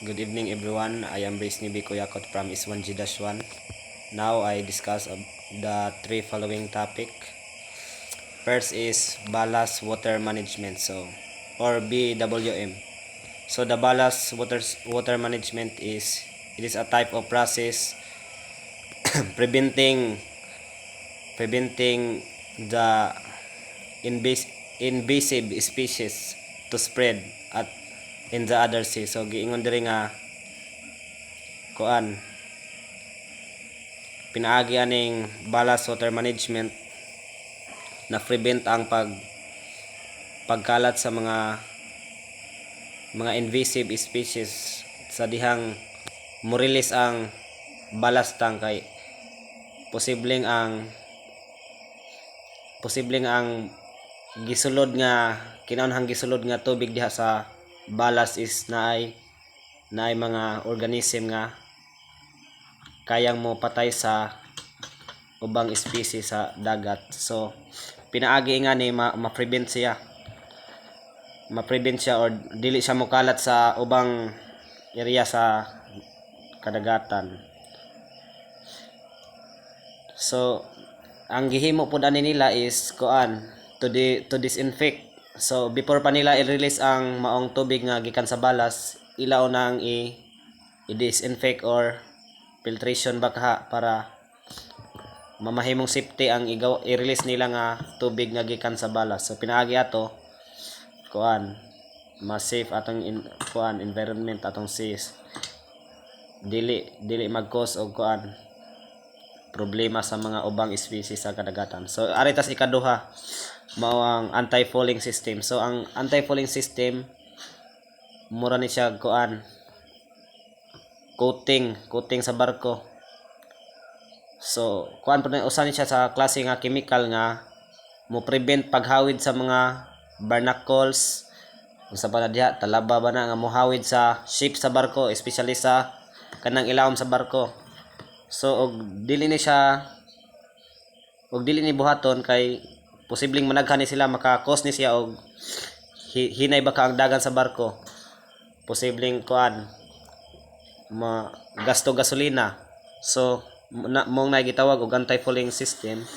Good evening everyone. I am Brace Nibi Kuyakot from S1G-1. Now I discuss the three following topic. First is ballast water management, or BWM. So the ballast water management is a type of process preventing the invasive species to spread at in the other sea. So giingon diri nga kuan pinaagi aning ballast water management na prevent ang pagkalat sa mga invasive species sa dihang mo-release ang ballast tank kay posibleng ang gisulod nga kinahanglang gisulod nga tubig diha sa ballast is naay mga organism nga kayang mo patay sa ubang species sa dagat. So pinaagi nga ni ma-prevent siya or dili siya mokalat sa ubang area sa kadagatan. So ang gihimo pud ani nila is to disinfect. So before pa nila i-release ang maong tubig nga gikan sa balas, ilaw nang i-disinfect or filtration baka para mamahimong safety ang i-release nila nga tubig nga gikan sa balas. So pinaagi ato mas safe atong environment atong seas. Dili mag-cause og problema sa mga ubang species sa kadagatan. So ari tas ikaduha mao ang anti-fouling system. So ang anti-fouling system mura ni siya coating sa barko. So usa ni siya sa klase nga chemical nga mo prevent paghawid sa mga barnacles unsa pa na diha talaba ba na nga mohawid sa ship sa barko, especially sa kanang ilawom sa barko. So og dili ni buhaton kay posibleng managhan ni sila, maka-cause ni siya og hinay baka ang dagan sa barko, posibleng gasto gasolina. So mong gitawag og anti-fouling system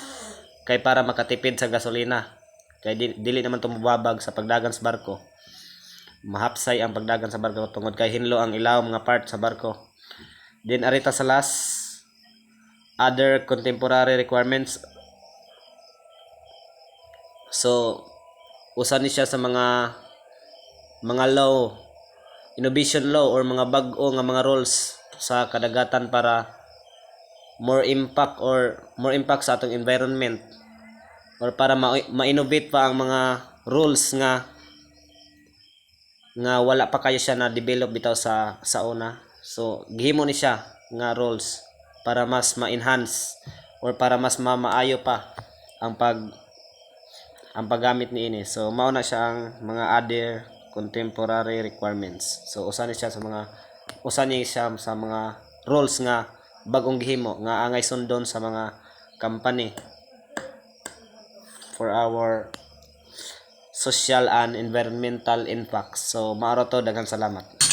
kay para makatipid sa gasolina, kay dili naman to mababag sa pagdagan sa barko, mahapsay ang pagdagan sa barko tungod kay hinlo ang ilawom nga part sa barko. Then arita sa last, other contemporary requirements. So usa ni siya sa mga law, innovation law or mga bag-o nga mga rules sa kadagatan para more impact sa atong environment, or para ma-innovate pa ang mga rules nga wala pa kayo siya na develop bitaw sa una. So gihimo ni siya nga rules para mas ma-enhance or para mas maayo pa ang paggamit niini. So mao na siya ang mga other contemporary requirements. So usa niya sa mga rules nga bagong gihimo nga angay sundon sa mga company for our social and environmental impacts. So maaro to, daghang salamat.